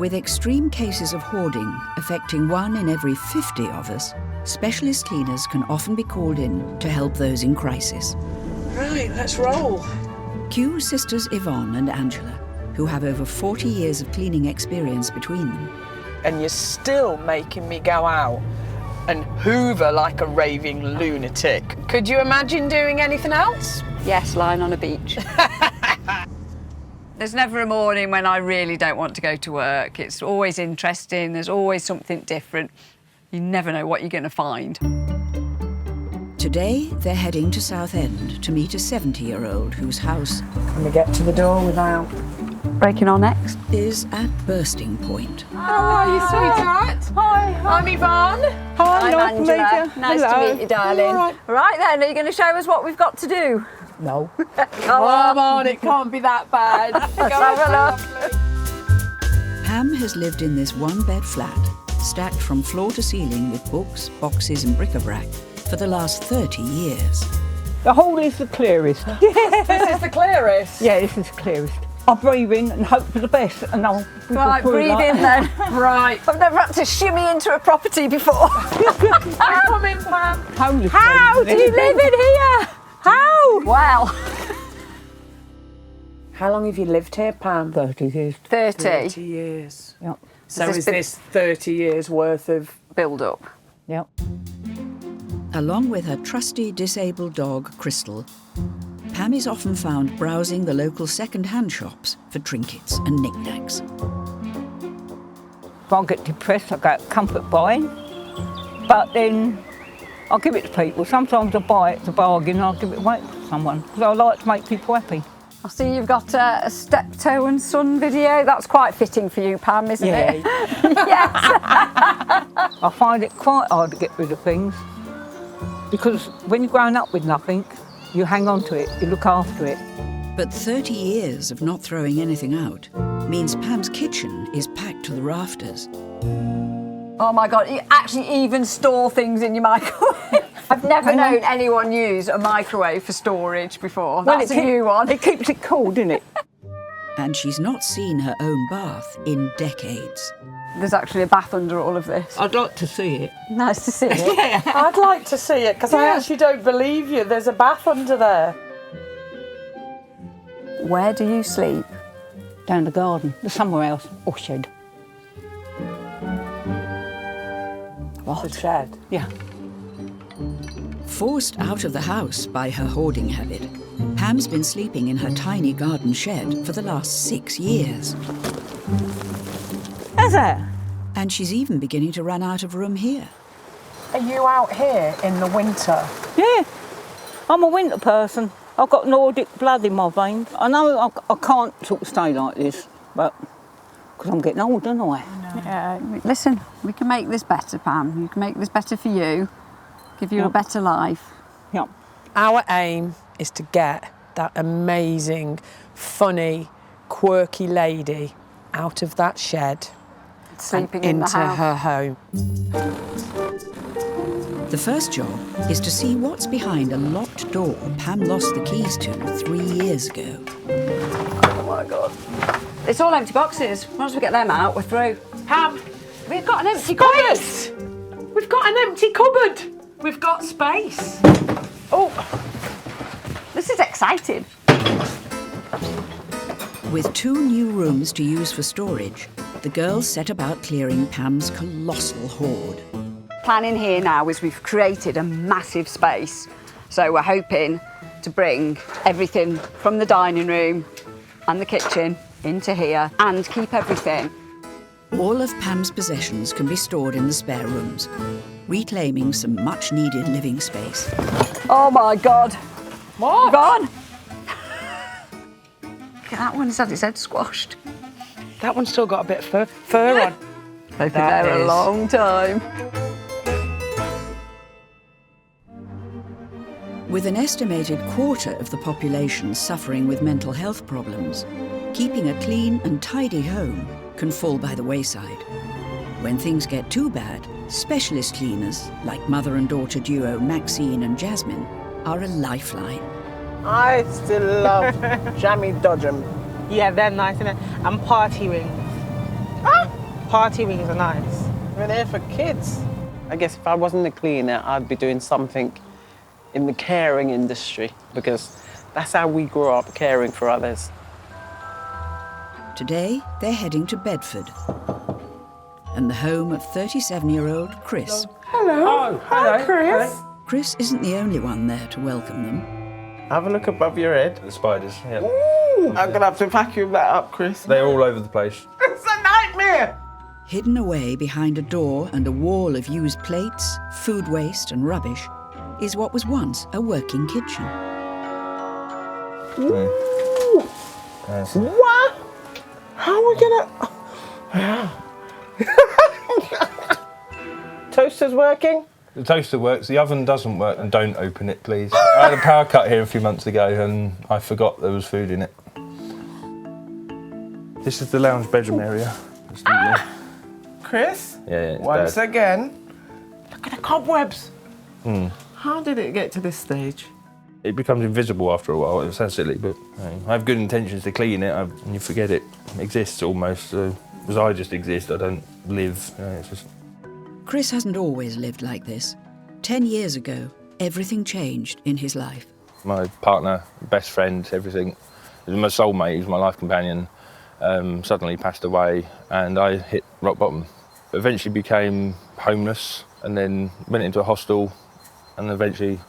With extreme cases of hoarding affecting 1 in every 50 of us, specialist cleaners can often be called in to help those in crisis. Right, let's roll. Cue sisters Yvonne and Angela, who have over 40 years of cleaning experience between them. And you're still making me go out and hoover like a raving lunatic. Could you imagine doing anything else? Yes, lying on a beach. There's never a morning when I really don't want to go to work. It's always interesting, there's always something different. You never know what you're going to find. Today, they're heading to Southend to meet a 70-year-old whose house... Can we get to the door without Breaking our necks. ...is at bursting point. How are you, sweetheart? Hi. I'm Yvonne. Hi, Angela. Nice to meet you, darling. All right. Right then, are you going to show us what we've got to do? No. Come on, it can't be that bad. Let's have a look. Pam has lived in this one-bed flat, stacked from floor to ceiling with books, boxes and bric-a-brac, for the last 30 years. The hall is the clearest. This is the clearest. Yeah, this is the clearest. I breathe in and hope for the best, and I'll Right, breathe in then. Right. I've never had to shimmy into a property before. Come in, Pam. Homeless. How do you live in here? How? Wow. How long have you lived here, Pam? 30 years. 30. 30 years. Yep. So Has is this this 30 years worth of... build up. Yep. Along with her trusty disabled dog, Crystal, Pam is often found browsing the local second-hand shops for trinkets and knickknacks. If I get depressed, I go comfort buying, but then I'll give it to people. Sometimes I buy it, it's a bargain, and I'll give it away to someone, because I like to make people happy. I see you've got a steptoe and son video. That's quite fitting for you, Pam, isn't it? Yes. I find it quite hard to get rid of things, because when you're growing up with nothing, you hang on to it, you look after it. But 30 years of not throwing anything out means Pam's kitchen is packed to the rafters. Oh my God, you actually even store things in your microwave. I've never known anyone use a microwave for storage before. That's a new one. It keeps it cool, doesn't it? And she's not seen her own bath in decades. There's actually a bath under all of this. I'd like to see it. Nice to see it. I'd like to see it, because I actually don't believe you. There's a bath under there. Where do you sleep? Down the garden, or somewhere else, or shed. What? The shed? Yeah. Forced out of the house by her hoarding habit, Pam's been sleeping in her tiny garden shed for the last 6 years. How's that? And she's even beginning to run out of room here. Are you out here in the winter? Yeah. I'm a winter person. I've got Nordic blood in my veins. I know I can't sort of stay like this, but because I'm getting old, don't I? Listen, we can make this better, Pam. You can make this better for you, give you a better life. Yeah. Our aim is to get that amazing, funny, quirky lady out of that shed Sleeping and in the into house. her home. The first job is to see what's behind a locked door Pam lost the keys to 3 years ago. Oh my God. It's all empty boxes. Once we get them out, we're through. Pam, We've got an empty cupboard. space! We've got an empty cupboard. We've got space. Oh, This is exciting. With 2 new rooms to use for storage, the girls set about clearing Pam's colossal hoard. Planning here now is we've created a massive space. So we're hoping to bring everything from the dining room and the kitchen into here and keep everything. All of Pam's possessions can be stored in the spare rooms, reclaiming some much-needed living space. Oh my God. what? Gone. Look at that one, it's had its head squashed. That one's still got a bit of fur on. They've been That there a is- long time. With an estimated quarter of the population suffering with mental health problems, keeping a clean and tidy home can fall by the wayside. When things get too bad, specialist cleaners, like mother and daughter duo Maxine and Jasmine, are a lifeline. I still love Jammy Dodgem. Yeah, they're nice, innit? And party rings. Ah, party rings are nice. They're there for kids. I guess if I wasn't a cleaner, I'd be doing something in the caring industry because that's how we grew up, caring for others. Today, they're heading to Bedford and the home of 37-year-old Chris. Hello. Oh, hello. Chris. Chris isn't the only one there to welcome them. Have a look above your head. The spiders, yeah. Ooh, I'm gonna have to vacuum that up, Chris. They're all over the place. It's a nightmare. Hidden away behind a door and a wall of used plates, food waste and rubbish is what was once a working kitchen. Ooh. What? How are we gonna... Toaster's working? The toaster works, the oven doesn't work, and don't open it, please. I had a power cut here a few months ago and I forgot there was food in it. This is the lounge bedroom area. Chris? Yeah, it's Once bad. again, look at the cobwebs. How did it get to this stage? It becomes invisible after a while. It sounds silly, but I have good intentions to clean it, and you forget it exists almost. So, because I just exist, I don't live. It's just... Chris hasn't always lived like this. 10 years ago, everything changed in his life. My partner, best friend, everything. He was my soulmate, he was my life companion. Suddenly passed away, and I hit rock bottom. Eventually became homeless, and then went into a hostel, and eventually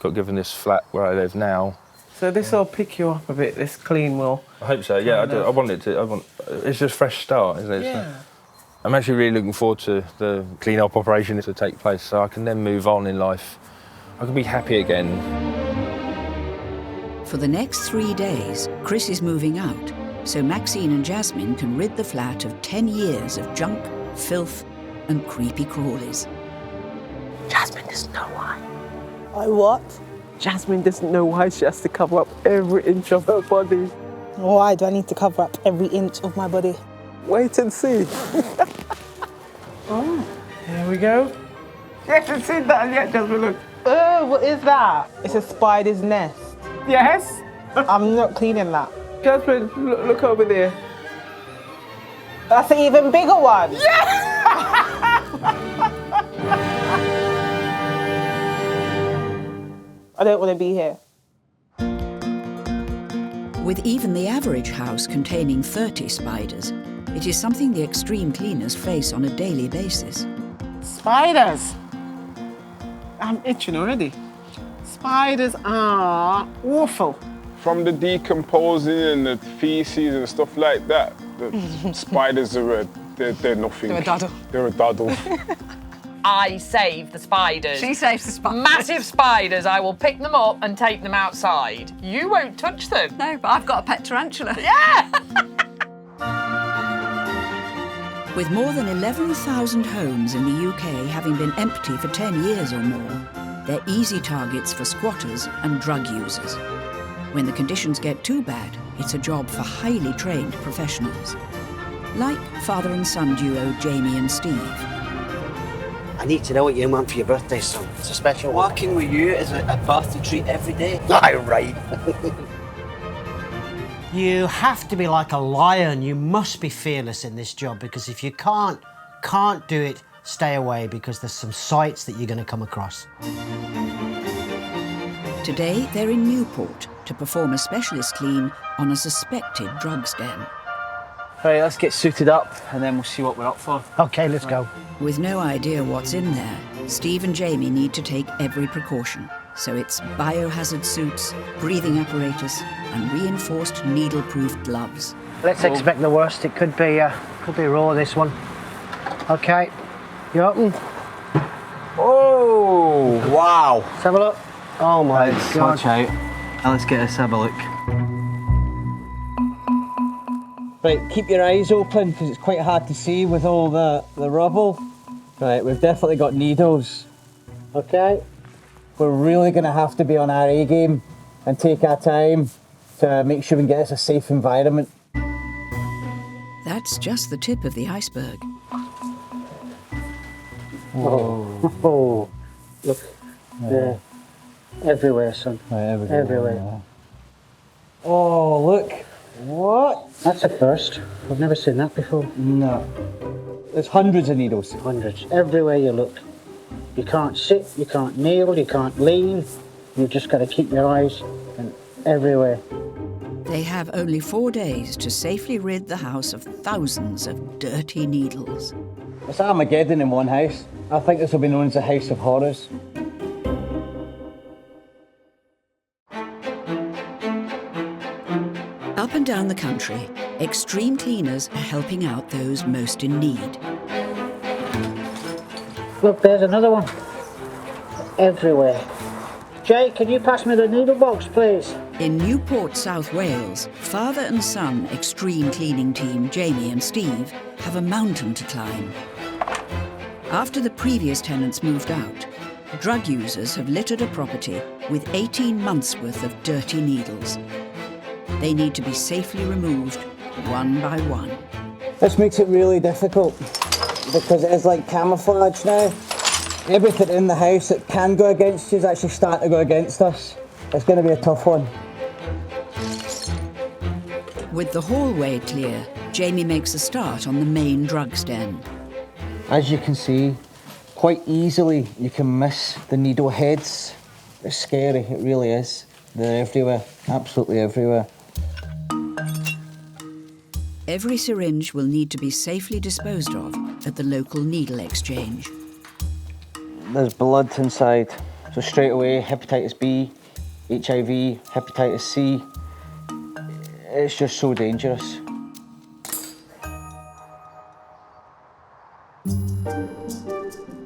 got given this flat where I live now. So this will pick you up a bit, this clean will. I hope so, yeah, I want it to. It's just a fresh start, isn't it? Yeah. I'm actually really looking forward to the clean-up operation to take place so I can then move on in life. I can be happy again. For the next 3 days, Chris is moving out, so Maxine and Jasmine can rid the flat of 10 years of junk, filth and creepy crawlies. Jasmine doesn't know why. I what? Jasmine doesn't know why she has to cover up every inch of her body. Why do I need to cover up every inch of my body? Wait and see. Oh, here we go. You haven't seen that yet, Jasmine, look. Oh, what is that? It's a spider's nest. Yes? I'm not cleaning that. Jasmine, look over there. That's an even bigger one. I don't want to be here. With even the average house containing 30 spiders, it is something the extreme cleaners face on a daily basis. Spiders. I'm itching already. Spiders are awful. From the decomposing and the feces and stuff like that, the spiders are they're nothing. They're a doddle. They're a doddle. I save the spiders. She saves the spiders. Massive spiders, I will pick them up and take them outside. You won't touch them. No, but I've got a pet tarantula. Yeah! With more than 11,000 homes in the UK having been empty for 10 years or more, they're easy targets for squatters and drug users. When the conditions get too bad, it's a job for highly trained professionals. Like father and son duo Jamie and Steve. I need to know what you want for your birthday, son. It's a special one. Working with you is a birthday treat every day. Aye, right. You have to be like a lion. You must be fearless in this job, because if you can't do it, stay away, because there's some sights that you're going to come across. Today, they're in Newport to perform a specialist clean on a suspected drugs den. Right, let's get suited up and then we'll see what we're up for. Okay, let's go. With no idea what's in there, Steve and Jamie need to take every precaution. So it's biohazard suits, breathing apparatus, and reinforced needle-proof gloves. Let's expect the worst. It could be a roll of this one. Okay, you open? Oh, wow. Let's have a look. Oh my God. Watch out. Now let's get us have a look. Right, keep your eyes open because it's quite hard to see with all the rubble. Right, we've definitely got needles. Okay. We're really going to have to be on our A game and take our time to make sure we can get us a safe environment. That's just the tip of the iceberg. Oh, look. Yeah. Everywhere, son. Right, everywhere. Oh, look. What? That's a first. I've never seen that before. No. There's hundreds of needles. Hundreds, everywhere you look. You can't sit, you can't kneel, you can't lean. You've just got to keep your eyes everywhere. They have only 4 days to safely rid the house of thousands of dirty needles. It's Armageddon in one house. I think this will be known as the House of Horrors. Up and down the country, extreme cleaners are helping out those most in need. Look, there's another one. Everywhere. Jay, can you pass me the needle box, please? In Newport, South Wales, father and son extreme cleaning team Jamie and Steve have a mountain to climb. After the previous tenants moved out, drug users have littered a property with 18 months' worth of dirty needles. They need to be safely removed, one by one. This makes it really difficult because it is like camouflage now. Everything in the house that can go against you is actually starting to go against us. It's going to be a tough one. With the hallway clear, Jamie makes a start on the main drugs den. As you can see, quite easily you can miss the needle heads. It's scary, it really is. They're everywhere, absolutely everywhere. Every syringe will need to be safely disposed of at the local needle exchange. There's blood inside, so straight away hepatitis B, HIV, hepatitis C. It's just so dangerous.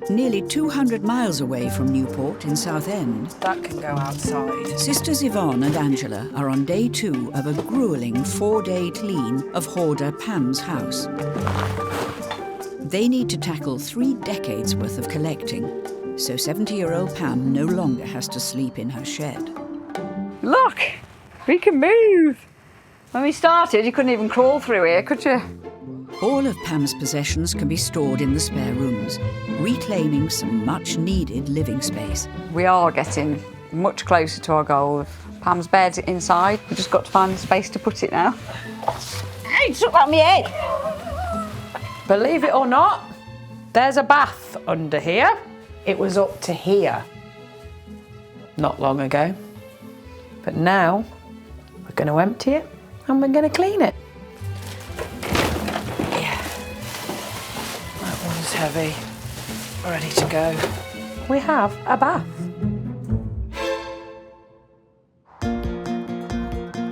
Nearly 200 miles away from Newport in Southend, That can go outside. Sisters Yvonne and Angela are on day 2 of a gruelling 4-day clean of hoarder Pam's house. They need to tackle 3 decades worth of collecting, so 70-year-old Pam no longer has to sleep in her shed. Look, we can move. When we started, you couldn't even crawl through here, could you? All of Pam's possessions can be stored in the spare rooms, reclaiming some much-needed living space. We are getting much closer to our goal of Pam's bed inside. We've just got to find the space to put it now. Hey, it's up on my head. Believe it or not, there's a bath under here. It was up to here not long ago. But now we're going to empty it and we're going to clean it. Yeah. That one's heavy. Ready to go. We have a bath.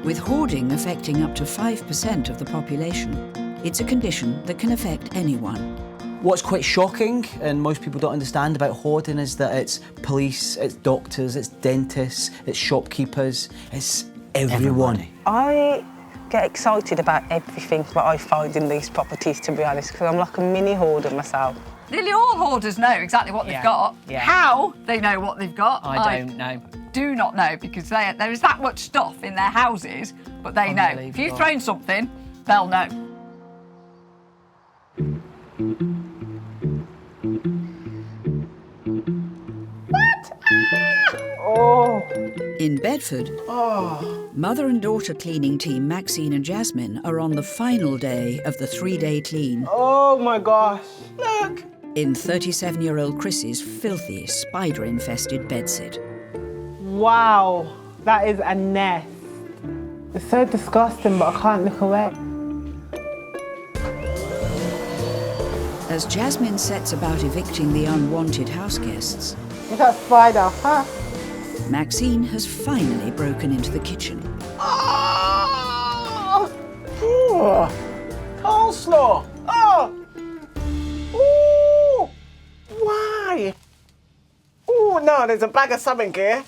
With hoarding affecting up to 5% of the population, it's a condition that can affect anyone. What's quite shocking, and most people don't understand about hoarding, is that it's police, it's doctors, it's dentists, it's shopkeepers, it's everyone. I get excited about everything that I find in these properties, to be honest, because I'm like a mini hoarder myself. Nearly all hoarders know exactly what they've got. Yeah. How they know what they've got, I don't know. Do not know, because there is that much stuff in their houses, but they know. If you've thrown something, they'll know. In Bedford, mother and daughter cleaning team Maxine and Jasmine are on the final day of the 3-day clean. Oh my gosh, look! In 37-year-old Chris's filthy, spider-infested bedsit. Wow, that is a nest. It's so disgusting, but I can't look away. As Jasmine sets about evicting the unwanted house guests, Look at that spider, huh? Maxine has finally broken into the kitchen. Oh! Ooh. Coleslaw! Oh! Ooh! Why? Ooh, no, there's a bag of something here.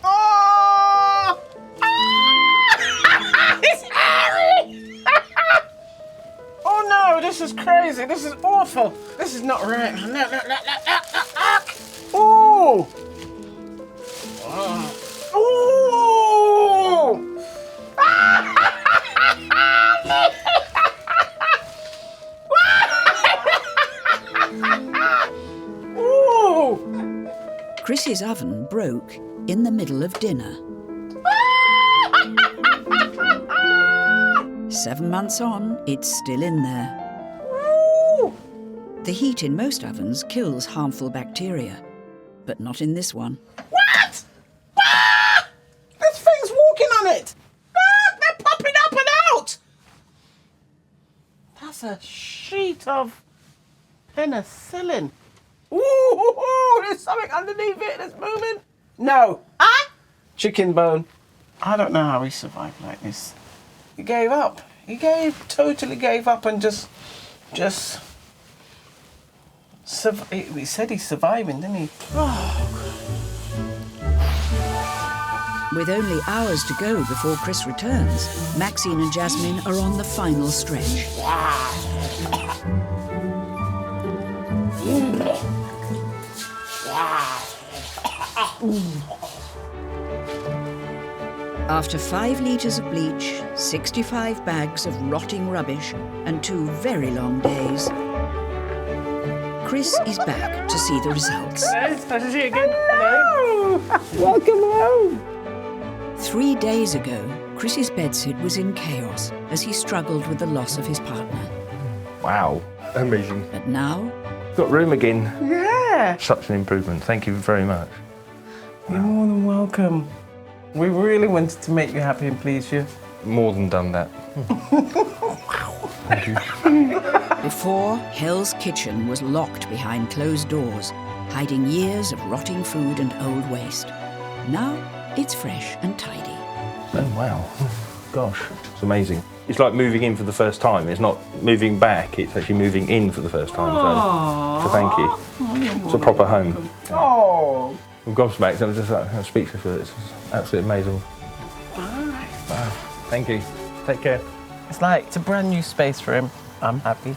Oh! Ah! It's hairy! Oh no, this is crazy. This is awful. This is not right. No. Ooh! Ooh! Ooh! Chris's oven broke in the middle of dinner. 7 months on, it's still in there. Ooh! The heat in most ovens kills harmful bacteria, but not in this one. What? Ah! This thing's walking on it! Ah! They're popping up and out! That's a sheet of penicillin. Ooh, there's something underneath it that's moving. No. Ah! Chicken bone. I don't know how he survived like this. He gave up. He totally gave up and just he said he's surviving, didn't he? With only hours to go before Chris returns, Maxine and Jasmine are on the final stretch. After 5 litres of bleach, 65 bags of rotting rubbish, and 2 very long days, Chris is back to see the results. It's nice to see you again. Hello. Welcome home. 3 days ago, Chris's bedsit was in chaos as he struggled with the loss of his partner. Wow, amazing. But now... Got room again. Yeah. Such an improvement. Thank you very much. You're more than welcome. We really wanted to make you happy and please you. More than done that. Thank you. Before, Hell's Kitchen was locked behind closed doors, hiding years of rotting food and old waste. Now, it's fresh and tidy. Oh, wow. Gosh, it's amazing. It's like moving in for the first time. It's not moving back, it's actually moving in for the first time. So thank you. It's a proper home. Oh. I'm gobsmacked. I'm just I'm speechless with it. It's absolutely amazing. Wow. Thank you. Take care. It's like, it's a brand new space for him. I'm happy.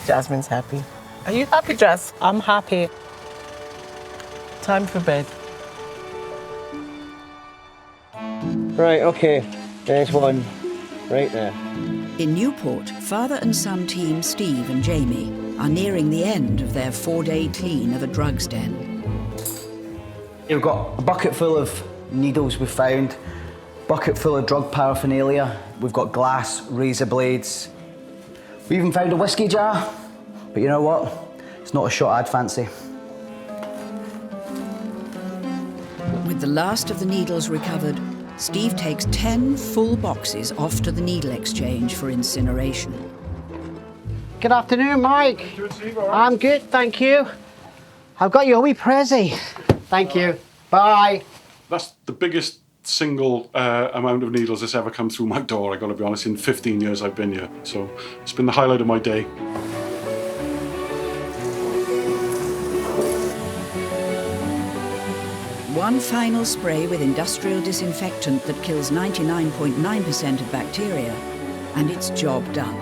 Jasmine's happy. Are you happy, Jas? I'm happy. Time for bed. Right, okay. There's one. Right there. In Newport, father and son team Steve and Jamie are nearing the end of their 4-day clean of a drugs den. We've got a bucket full of needles we found, bucket full of drug paraphernalia. We've got glass, razor blades. We even found a whiskey jar, but you know what? It's not a shot I'd fancy. With the last of the needles recovered, Steve takes 10 full boxes off to the needle exchange for incineration. Good afternoon, Mike. I'm good, thank you. I've got you a wee prezi. Thank you. Bye. That's the biggest single amount of needles that's ever come through my door, I gotta be honest, in 15 years I've been here. So it's been the highlight of my day. One final spray with industrial disinfectant that kills 99.9% of bacteria, and it's job done.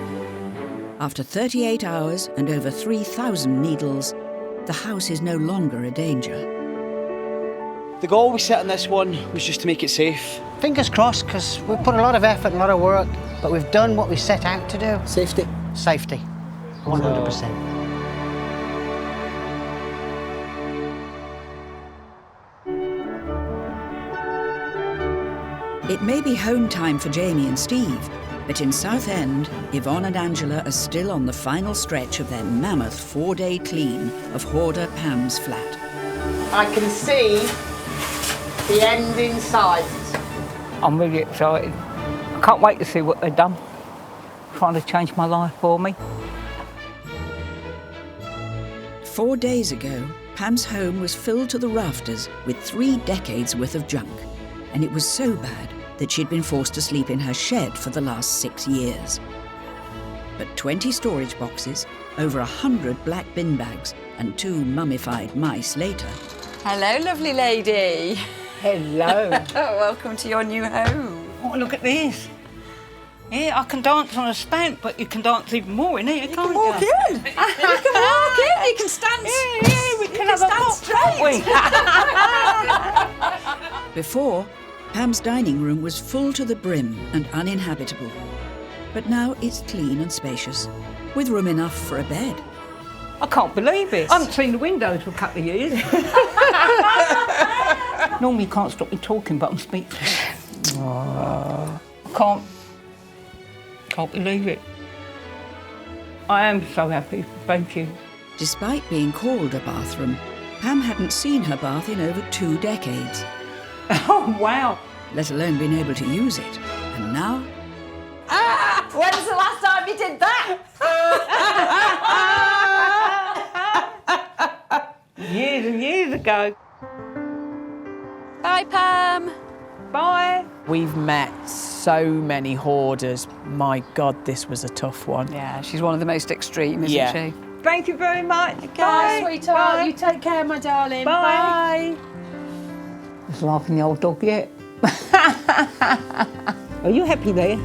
After 38 hours and over 3,000 needles, the house is no longer a danger. The goal we set on this one was just to make it safe. Fingers crossed, because we've put a lot of effort and a lot of work, but we've done what we set out to do. Safety. Safety. 100%. It may be home time for Jamie and Steve, but in Southend, Yvonne and Angela are still on the final stretch of their mammoth 4-day clean of hoarder Pam's flat. I can see the end in sight. I'm really excited. I can't wait to see what they've done. Trying to change my life for me. 4 days ago, Pam's home was filled to the rafters with 3 decades worth of junk, and it was so bad that she'd been forced to sleep in her shed for the last 6 years. But 20 storage boxes, over 100 black bin bags, and 2 mummified mice later. Hello, lovely lady. Hello. Welcome to your new home. Oh, look at this. Yeah, I can dance on a spank, but you can dance even more in here, can't you? You can walk in. You can stand. Yeah, we can have a pop, can't we? Before, Pam's dining room was full to the brim and uninhabitable. But now it's clean and spacious, with room enough for a bed. I can't believe it. I haven't seen the windows for a couple of years. Normally you can't stop me talking, but I'm speechless. I can't believe it. I am so happy. Thank you. Despite being called a bathroom, Pam hadn't seen her bath in over 2 decades. Oh, wow. Let alone been able to use it. And now... When's the last time you did that? Years and years ago. Bye, Pam. Bye. We've met so many hoarders. My God, this was a tough one. Yeah, she's one of the most extreme, isn't she? Thank you very much. Bye, sweetheart. You take care, my darling. Bye. Just laughing the old dog yet. Are you happy there?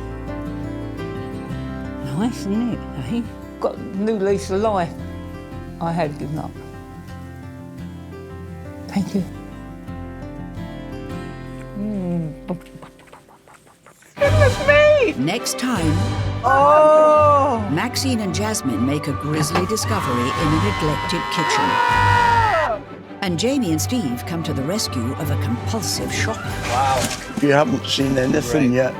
Nice, isn't it? Eh? Got a new lease of life. I had given up. Thank you. Goodness me! Next time, Oh! Maxine and Jasmine make a grisly discovery in a neglected kitchen. And Jamie and Steve come to the rescue of a compulsive shopper. You haven't seen anything yet.